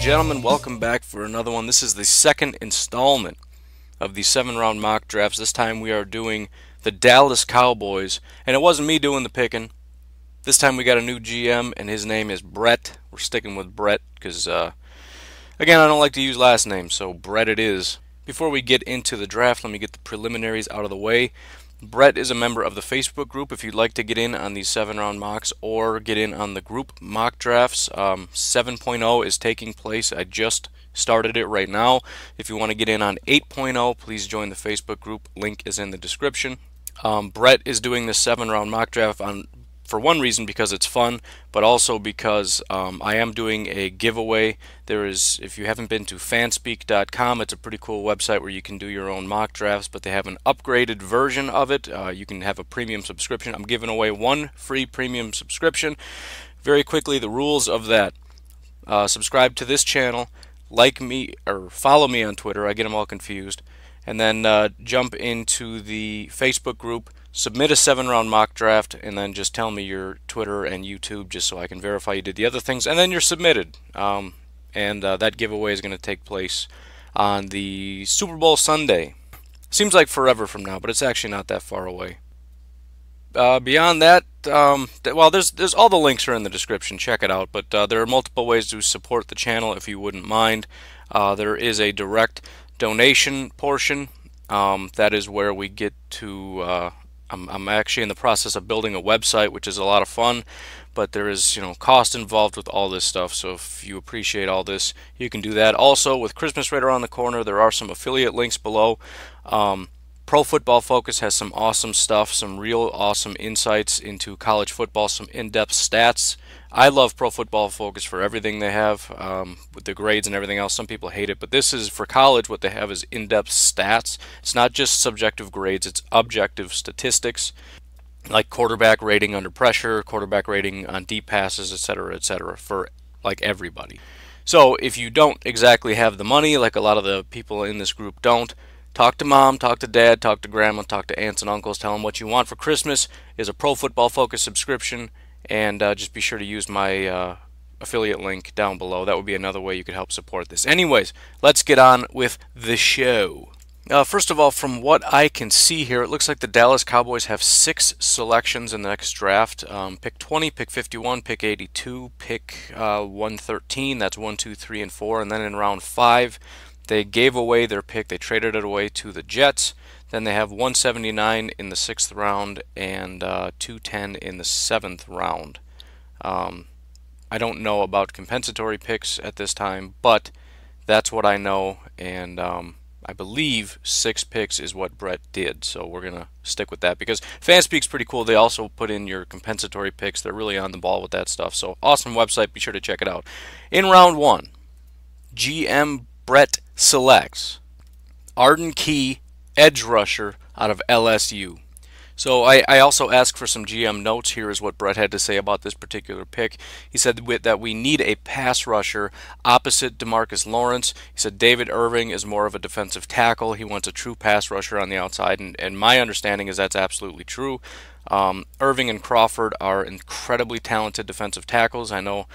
gentlemen, welcome back for another one. This is the second installment of the 7-round mock drafts. This time we are doing the Dallas Cowboys, and it wasn't me doing the picking. This time we got a new GM, and his name is Brett. We're sticking with Brett because, again, I don't like to use last names, so Brett it is. Before we get into the draft, let me get the preliminaries out of the way. Brett is a member of the Facebook group if you'd like to get in on these 7-round mocks or get in on the group mock drafts. 7.0 is taking place. I just started it right now. If you want to get in on 8.0, please join the Facebook group. Link is in the description. Brett is doing this 7-round mock draft for one reason, because it's fun, but also because I am doing a giveaway. If you haven't been to fanspeak.com, it's a pretty cool website where you can do your own mock drafts, but they have an upgraded version of it. You can have a premium subscription. I'm giving away one free premium subscription. Very quickly, the rules of that. Subscribe to this channel, like me, or follow me on Twitter. I get them all confused. And then jump into the Facebook group, submit a 7-round mock draft, and then just tell me your Twitter and YouTube just so I can verify you did the other things, and then you're submitted. That giveaway is going to take place on the Super Bowl Sunday. Seems like forever from now, but it's actually not that far away. Beyond that, well, there's all the links are in the description. Check it out. But there are multiple ways to support the channel if you wouldn't mind. There is a direct donation portion. That is where we get to. I'm actually in the process of building a website, which is a lot of fun, but there is cost involved with all this stuff. So if you appreciate all this, you can do that. Also, with Christmas right around the corner, there are some affiliate links below. Pro Football Focus has some awesome stuff, some real awesome insights into college football, some in-depth stats. I love Pro Football Focus for everything they have, with the grades and everything else. Some people hate it, but this is for college. What they have is in-depth stats. It's not just subjective grades, it's objective statistics, like quarterback rating under pressure, quarterback rating on deep passes, etc., for like everybody. So if you don't exactly have the money, like a lot of the people in this group don't, talk to mom, talk to dad, talk to grandma, talk to aunts and uncles. Tell them what you want for Christmas is a Pro Football Focus subscription. And just be sure to use my affiliate link down below. That would be another way you could help support this. Anyways, let's get on with the show. First of all, from what I can see here, it looks like the Dallas Cowboys have 6 selections in the next draft. Pick 20, pick 51, pick 82, pick 113. That's 1, 2, 3, and 4. And then in round 5, they gave away their pick. They traded it away to the Jets. Then they have 179 in the 6th round and 210 in the 7th round. I don't know about compensatory picks at this time, but that's what I know, and I believe 6 picks is what Brett did, so we're going to stick with that because FanSpeak's pretty cool. They also put in your compensatory picks. They're really on the ball with that stuff, so awesome website. Be sure to check it out. In round 1, GM Brett selects Arden Key, edge rusher out of LSU. So I also asked for some GM notes. Here is what Brett had to say about this particular pick. He said that we need a pass rusher opposite DeMarcus Lawrence. He said David Irving is more of a defensive tackle. He wants a true pass rusher on the outside, and my understanding is that's absolutely true. Irving and Crawford are incredibly talented defensive tackles. I know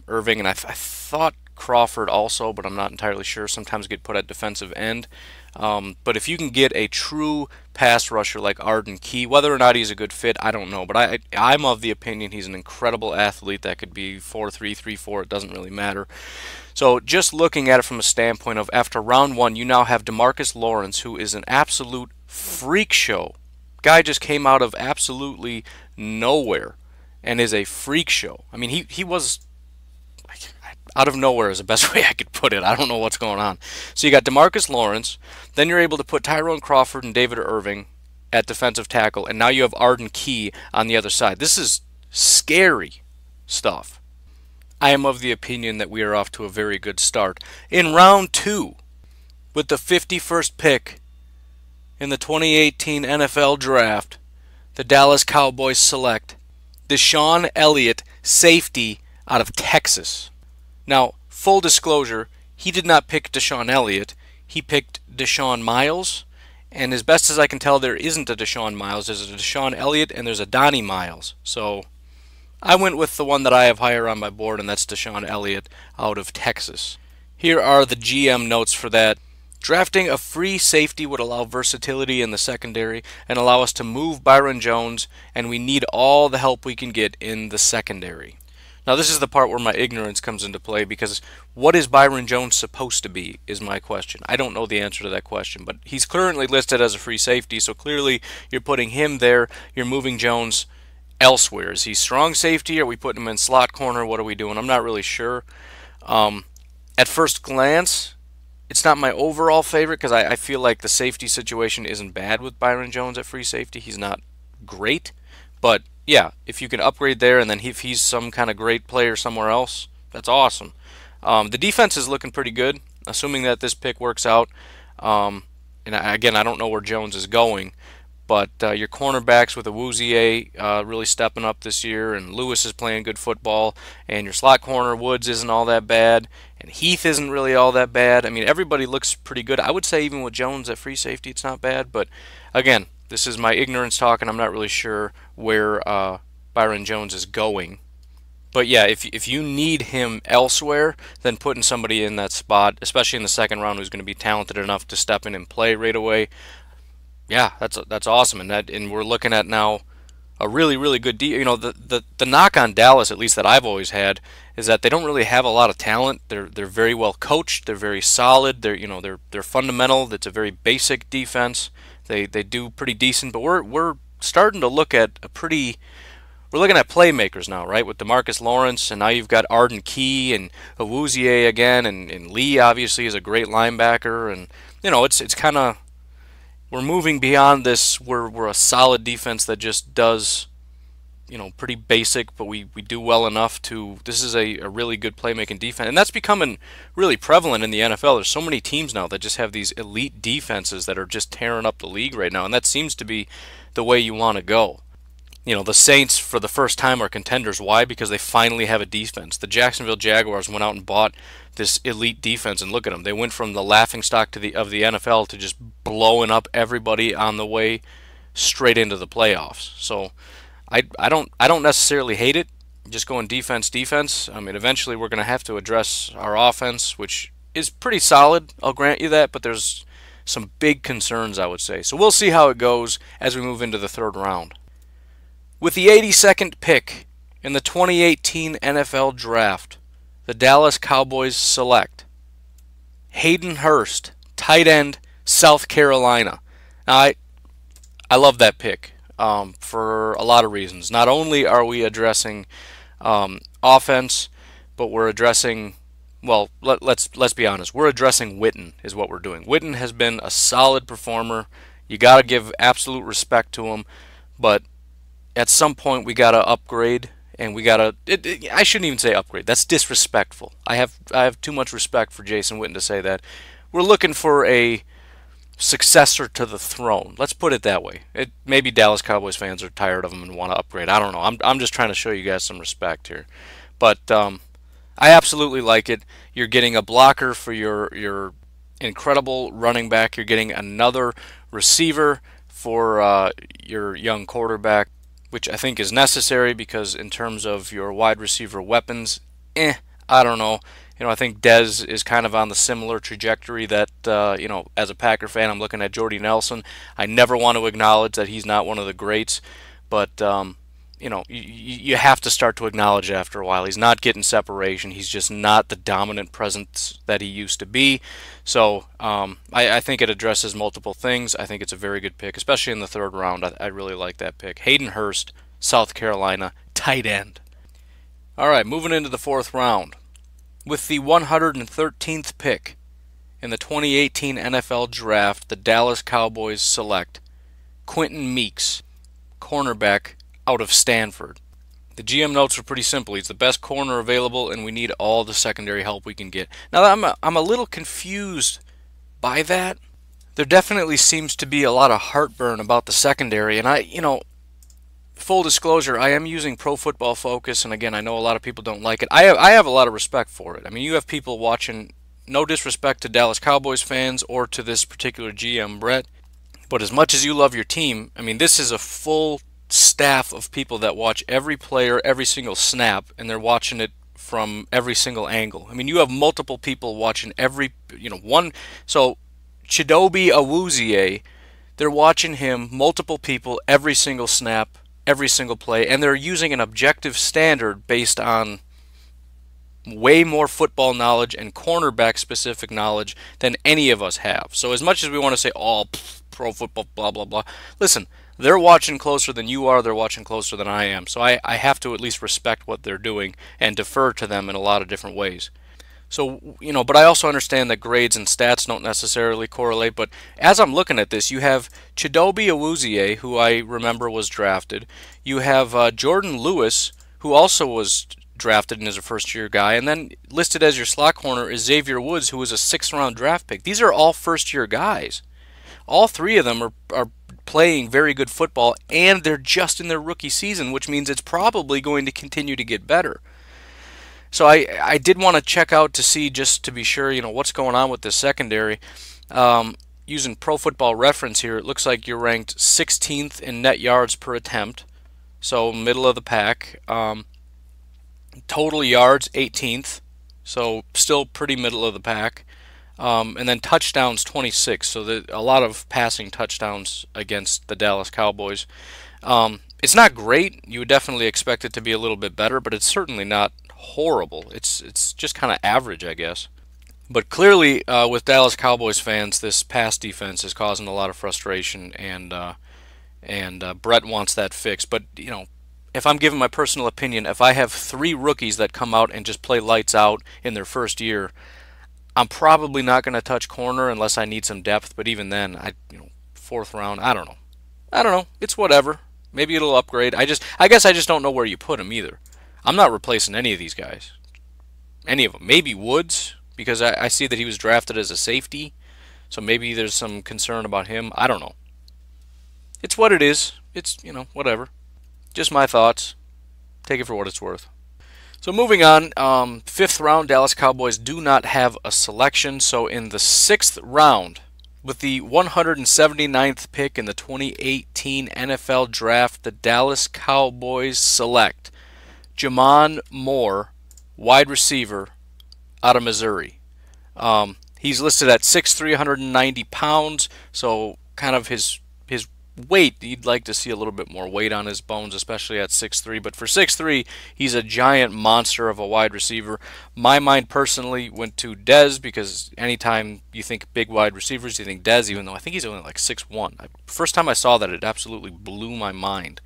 Irving, and I thought Crawford also, but I'm not entirely sure. Sometimes get put at defensive end. But if you can get a true pass rusher like Arden Key, whether or not he's a good fit, I don't know. But I'm of the opinion he's an incredible athlete that could be 4.3, 3.4. It doesn't really matter. So just looking at it from a standpoint of after round 1, you now have DeMarcus Lawrence, who is an absolute freak show. Guy just came out of absolutely nowhere and is a freak show. I mean, he was out of nowhere is the best way I could put it. I don't know what's going on. So you got DeMarcus Lawrence, then you're able to put Tyrone Crawford and David Irving at defensive tackle, and now you have Arden Key on the other side. This is scary stuff. I am of the opinion that we are off to a very good start. In round 2, with the 51st pick in the 2018 NFL Draft, the Dallas Cowboys select DeShon Elliott, safety out of Texas. Now, full disclosure, he did not pick DeShon Elliott. He picked Deshaun Miles, and as best as I can tell, there isn't a Deshaun Miles. There's a DeShon Elliott, and there's a Donnie Miles. So, I went with the one that I have higher on my board, and that's Deshaun Elliott out of Texas. Here are the GM notes for that. Drafting a free safety would allow versatility in the secondary and allow us to move Byron Jones, and we need all the help we can get in the secondary. Now, this is the part where my ignorance comes into play, because what is Byron Jones supposed to be is my question. I don't know the answer to that question, but he's currently listed as a free safety, so clearly you're putting him there. You're moving Jones elsewhere. Is he strong safety? Are we putting him in slot corner? What are we doing? I'm not really sure. At first glance, it's not my overall favorite, because I feel like the safety situation isn't bad with Byron Jones at free safety. He's not great, but yeah, if you can upgrade there, and then if he's some kind of great player somewhere else, that's awesome. The defense is looking pretty good, assuming that this pick works out. And again, I don't know where Jones is going, but your cornerbacks with Awuzie really stepping up this year, and Lewis is playing good football, and your slot corner Woods isn't all that bad, and Heath isn't really all that bad. I mean, everybody looks pretty good. I would say even with Jones at free safety, it's not bad, but again, this is my ignorance talking. I'm not really sure where Byron Jones is going. But yeah, if you need him elsewhere, then putting somebody in that spot, especially in the second round, who's going to be talented enough to step in and play right away, yeah, that's awesome. And we're looking at now a really good deal. You know, the knock on Dallas, at least that I've always had, is that they don't really have a lot of talent. They're very well coached. They're very solid. They're fundamental. It's a very basic defense. They do pretty decent, but we're starting to look at we're looking at playmakers now, right? With DeMarcus Lawrence, and now you've got Arden Key and Awuzie again, and Lee obviously is a great linebacker, and it's kind of, we're moving beyond this. We're a solid defense that just does pretty basic, but we do well enough to. This is a really good playmaking defense, and that's becoming really prevalent in the NFL. There's so many teams now that just have these elite defenses that are just tearing up the league right now, and that seems to be the way you want to go. The Saints, for the first time, are contenders. Why? Because they finally have a defense. The Jacksonville Jaguars went out and bought this elite defense, and look at them. They went from the laughingstock of the NFL to just blowing up everybody on the way straight into the playoffs. So I don't necessarily hate it. Just going defense. I mean, eventually we're going to have to address our offense, which is pretty solid. I'll grant you that, but there's some big concerns, I would say. So we'll see how it goes as we move into the third round. With the 82nd pick in the 2018 NFL Draft, the Dallas Cowboys select Hayden Hurst, tight end, South Carolina. Now, I love that pick for a lot of reasons. Not only are we addressing offense, but we're addressing, well, let's be honest, we're addressing Witten is what we're doing. Witten has been a solid performer. You got to give absolute respect to him, but at some point we got to upgrade, and we got to, I shouldn't even say upgrade. That's disrespectful. I have too much respect for Jason Witten to say that. We're looking for a successor to the throne. Let's put it that way. Maybe Dallas Cowboys fans are tired of him and want to upgrade. I don't know. I'm just trying to show you guys some respect here. But I absolutely like it. You're getting a blocker for your incredible running back. You're getting another receiver for your young quarterback, which I think is necessary, because in terms of your wide receiver weapons, I don't know. I think Dez is kind of on the similar trajectory that, as a Packer fan, I'm looking at Jordy Nelson. I never want to acknowledge that he's not one of the greats, but, you have to start to acknowledge it after a while. He's not getting separation. He's just not the dominant presence that he used to be. So I think it addresses multiple things. I think it's a very good pick, especially in the third round. I really like that pick. Hayden Hurst, South Carolina, tight end. All right, moving into the fourth round. With the 113th pick in the 2018 NFL Draft, the Dallas Cowboys select Quentin Meeks, cornerback out of Stanford. The GM notes are pretty simple. He's the best corner available, and we need all the secondary help we can get. Now, I'm a little confused by that. There definitely seems to be a lot of heartburn about the secondary, and full disclosure, I am using Pro Football Focus, and again, I know a lot of people don't like it. I have a lot of respect for it. I mean, you have people watching, no disrespect to Dallas Cowboys fans or to this particular GM, Brett, but as much as you love your team, I mean, this is a full staff of people that watch every player, every single snap, and they're watching it from every single angle. I mean, you have multiple people watching every, one. So Chidobe Awuzie, they're watching him, multiple people, every single snap, every single play, and they're using an objective standard based on way more football knowledge and cornerback specific knowledge than any of us have. So as much as we want to say, oh, pro football, blah, blah, blah, listen, they're watching closer than you are, they're watching closer than I am. So I have to at least respect what they're doing and defer to them in a lot of different ways. So, but I also understand that grades and stats don't necessarily correlate. But as I'm looking at this, you have Chidobe Awuzie, who I remember was drafted. You have Jordan Lewis, who also was drafted and is a first-year guy. And then listed as your slot corner is Xavier Woods, who was a sixth-round draft pick. These are all first-year guys. All three of them are playing very good football, and they're just in their rookie season, which means it's probably going to continue to get better. So I did want to check out to see, just to be sure, what's going on with this secondary. Using Pro Football Reference here, it looks like you're ranked 16th in net yards per attempt, so middle of the pack. Total yards, 18th, so still pretty middle of the pack. And then touchdowns, 26, so a lot of passing touchdowns against the Dallas Cowboys. It's not great. You would definitely expect it to be a little bit better, but it's certainly not horrible. It's just kind of average, I guess. But clearly, with Dallas Cowboys fans, this pass defense is causing a lot of frustration, and Brett wants that fixed. But if I'm giving my personal opinion, if I have 3 rookies that come out and just play lights out in their first year, I'm probably not going to touch corner unless I need some depth. But even then, 4th round, I don't know. It's whatever. Maybe it'll upgrade. I guess I just don't know where you put him either. I'm not replacing any of these guys. Any of them. Maybe Woods, because I see that he was drafted as a safety. So maybe there's some concern about him. I don't know. It's what it is. It's, whatever. Just my thoughts. Take it for what it's worth. So moving on, 5th round, Dallas Cowboys do not have a selection. So in the 6th round, with the 179th pick in the 2018 NFL Draft, the Dallas Cowboys select Jamon Moore, wide receiver, out of Missouri. He's listed at 6'3", 190 pounds, so kind of his weight, you'd like to see a little bit more weight on his bones, especially at 6'3", but for 6'3", he's a giant monster of a wide receiver. My mind personally went to Dez, because anytime you think big wide receivers, you think Dez, even though I think he's only like 6'1". First time I saw that, it absolutely blew my mind.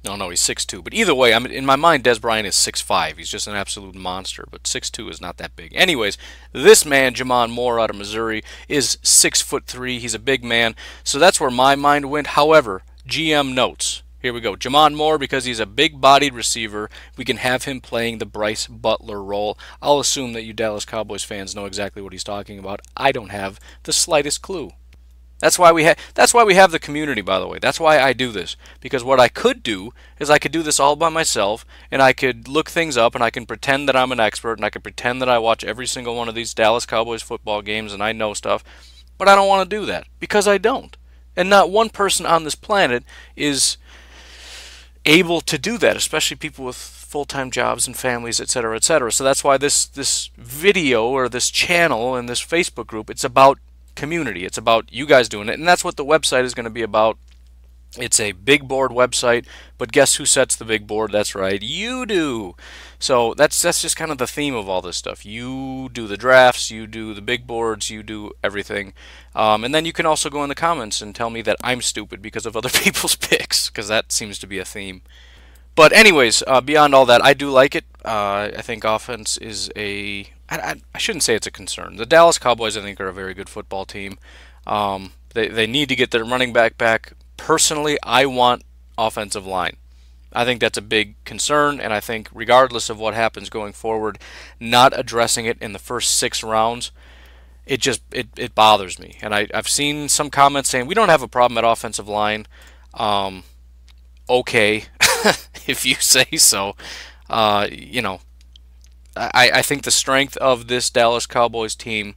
No, he's 6'2". But either way, in my mind, Dez Bryant is 6'5". He's just an absolute monster, but 6'2" is not that big. Anyways, this man, Jamon Moore out of Missouri, is 6'3". He's a big man, so that's where my mind went. However, GM notes. Here we go. Jamon Moore, because he's a big-bodied receiver, we can have him playing the Bryce Butler role. I'll assume that you Dallas Cowboys fans know exactly what he's talking about. I don't have the slightest clue. That's why we have the community, by the way. That's why I do this. Because what I could do is I could do this all by myself, and I could look things up, and I can pretend that I'm an expert, and I can pretend that I watch every single one of these Dallas Cowboys football games, and I know stuff. But I don't want to do that, because I don't. And not one person on this planet is able to do that, especially people with full-time jobs and families, etc., etc. So that's why this video, or this channel, and this Facebook group, it's about community. It's about you guys doing it, and that's what the website is going to be about. It's a big board website, but guess who sets the big board? That's right, you do. So that's just kind of the theme of all this stuff. You do the drafts, you do the big boards, you do everything, and then you can also go in the comments and tell me that I'm stupid because of other people's picks, because that seems to be a theme. But anyways, beyond all that, I do like it. I think offense is I shouldn't say it's a concern. The Dallas Cowboys, I think, are a very good football team. They need to get their running back back. Personally, I want offensive line. I think that's a big concern, and I think regardless of what happens going forward, not addressing it in the first 6 rounds, it bothers me. And I've seen some comments saying we don't have a problem at offensive line. Okay, if you say so. I think the strength of this Dallas Cowboys team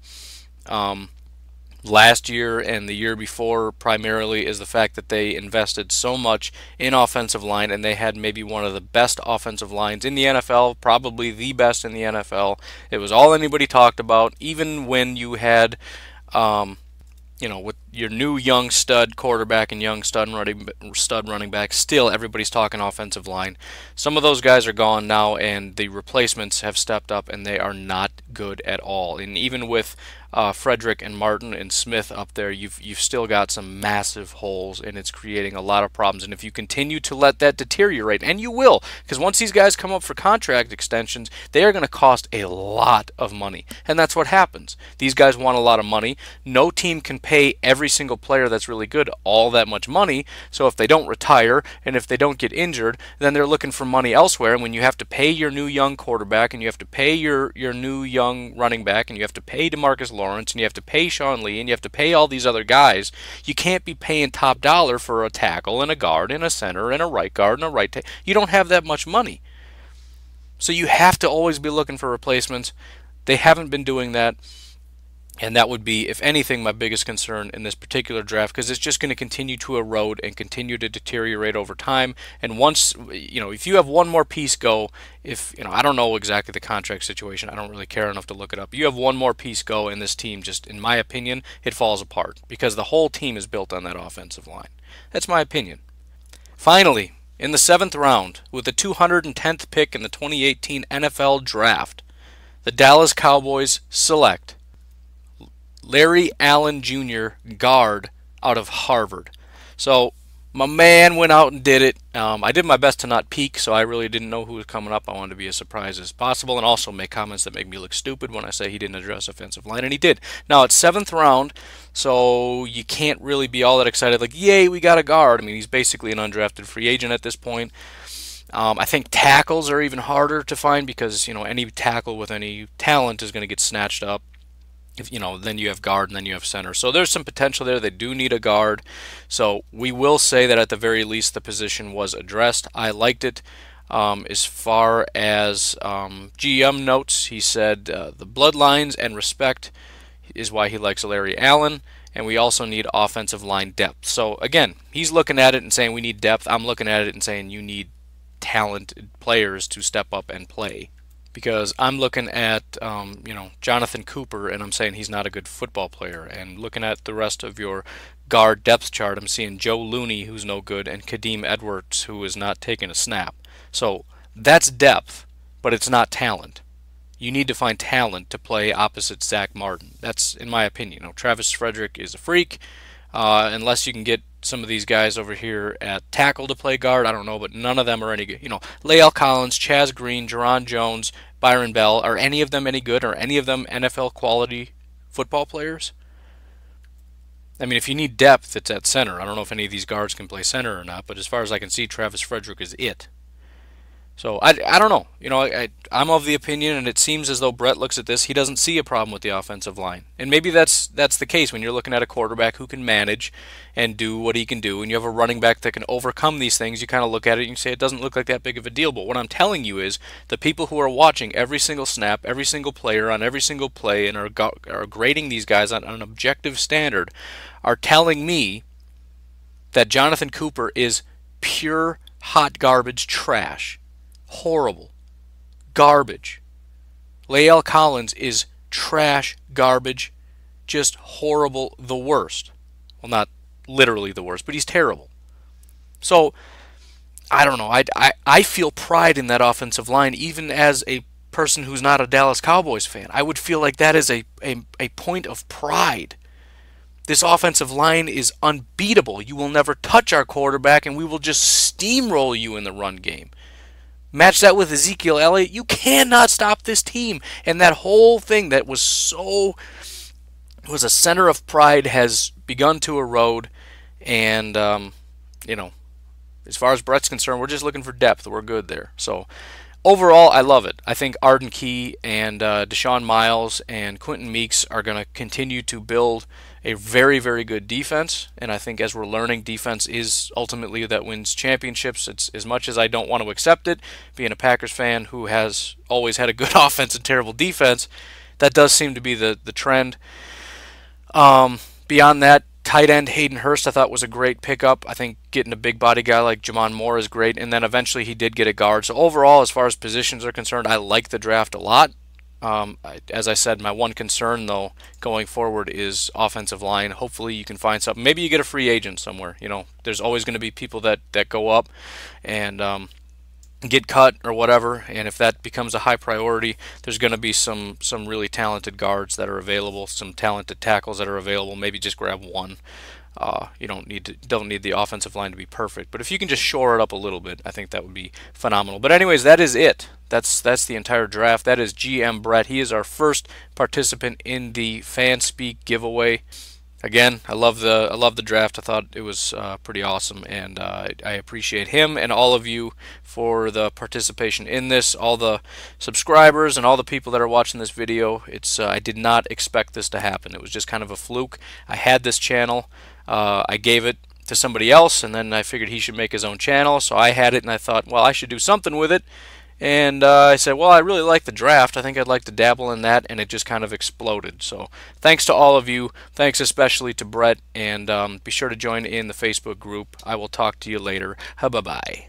last year and the year before primarily is the fact that they invested so much in offensive line, and they had maybe one of the best offensive lines in the NFL, probably the best in the NFL. It was all anybody talked about, even when you had um, with your new young stud quarterback and young stud running back, still everybody's talking offensive line. Some of those guys are gone now, and the replacements have stepped up, and they are not good at all. And even with Frederick and Martin and Smith up there, you've still got some massive holes, and it's creating a lot of problems. And if you continue to let that deteriorate, and you will, because once these guys come up for contract extensions, they are going to cost a lot of money, and that's what happens. These guys want a lot of money. No team can pay every single player that's really good all that much money. So if they don't retire and if they don't get injured, then they're looking for money elsewhere. And when you have to pay your new young quarterback, and you have to pay your new young running back, and you have to pay DeMarcus Lawrence, and you have to pay Sean Lee, and you have to pay all these other guys, you can't be paying top dollar for a tackle and a guard and a center and a right guard and a right tackle. You don't have that much money. So you have to always be looking for replacements. They haven't been doing that. And that would be, if anything, my biggest concern in this particular draft, because it's just going to continue to erode and continue to deteriorate over time. And once, if you have one more piece go, I don't know exactly the contract situation, I don't really care enough to look it up. You have one more piece go, and this team just, in my opinion, it falls apart, because the whole team is built on that offensive line. That's my opinion. Finally, in the 7th round, with the 210th pick in the 2018 NFL Draft, the Dallas Cowboys select Larry Allen Jr., guard out of Harvard. So my man went out and did it. I did my best to not peek, so I really didn't know who was coming up. I wanted to be as surprised as possible, and also make comments that make me look stupid when I say he didn't address offensive line, and he did. Now, it's 7th round, so you can't really be all that excited, like, yay, we got a guard. I mean, he's basically an undrafted free agent at this point. I think tackles are even harder to find, because, any tackle with any talent is going to get snatched up. Then you have guard and then you have center. So there's some potential there. They do need a guard. So we will say that at the very least the position was addressed. I liked it. As far as GM notes, he said the bloodlines and respect is why he likes Larry Allen. And we also need offensive line depth. So again, he's looking at it and saying we need depth. I'm looking at it and saying you need talented players to step up and play. Because I'm looking at, Jonathan Cooper, and I'm saying he's not a good football player. And looking at the rest of your guard depth chart, I'm seeing Joe Looney, who's no good, and Kadeem Edwards, who is not taking a snap. So that's depth, but it's not talent. You need to find talent to play opposite Zach Martin. That's, in my opinion. Travis Frederick is a freak. Unless you can get some of these guys over here at tackle to play guard, I don't know, but none of them are any good. Lael Collins, Chaz Green, Jerron Jones, Byron Bell, are any of them any good? Are any of them NFL quality football players? I mean, if you need depth, it's at center. I don't know if any of these guards can play center or not, but as far as I can see, Travis Frederick is it. So I don't know. I'm of the opinion, and it seems as though Brett looks at this, he doesn't see a problem with the offensive line. And maybe that's the case when you're looking at a quarterback who can manage and do what he can do, and you have a running back that can overcome these things. You kind of look at it and you say it doesn't look like that big of a deal. But what I'm telling you is the people who are watching every single snap, every single player on every single play, and are grading these guys on an objective standard are telling me that Jonathan Cooper is pure hot garbage trash. Horrible. Garbage. Lael Collins is trash, garbage, just horrible, the worst. Well, not literally the worst, but he's terrible. So, I don't know. I feel pride in that offensive line, even as a person who's not a Dallas Cowboys fan. I would feel like that is a point of pride. This offensive line is unbeatable. You will never touch our quarterback, and we will just steamroll you in the run game. Match that with Ezekiel Elliott. You cannot stop this team. And that whole thing that was a center of pride has begun to erode. And, as far as Brett's concerned, we're just looking for depth. We're good there. So, overall, I love it. I think Arden Key and Deshaun Miles and Quentin Meeks are going to continue to build a very, very good defense. And I think as we're learning, defense is ultimately that wins championships. It's as much as I don't want to accept it, being a Packers fan who has always had a good offense and terrible defense, that does seem to be the trend. Beyond that, tight end Hayden Hurst I thought was a great pickup. I think getting a big body guy like Jamon Moore is great, and then eventually he did get a guard. So overall, as far as positions are concerned, I like the draft a lot. As I said, my one concern though going forward is offensive line. Hopefully you can find something. Maybe you get a free agent somewhere. There's always going to be people that go up and get cut or whatever, and if that becomes a high priority, there's going to be some really talented guards that are available, some talented tackles that are available. Maybe just grab one. You don't need the offensive line to be perfect, but if you can just shore it up a little bit, I think that would be phenomenal. But anyways, that is it. That's the entire draft. That is GM Brett. He is our first participant in the FanSpeak giveaway. Again, I love the draft. I thought it was pretty awesome, and I appreciate him and all of you for the participation in this. All the subscribers and all the people that are watching this video. I did not expect this to happen. It was just kind of a fluke. I had this channel. I gave it to somebody else, and then I figured he should make his own channel. So I had it, and I thought, well, I should do something with it. And I said, well, I really like the draft. I think I'd like to dabble in that, and it just kind of exploded. So thanks to all of you. Thanks especially to Brett, and be sure to join in the Facebook group. I will talk to you later. Bye-bye.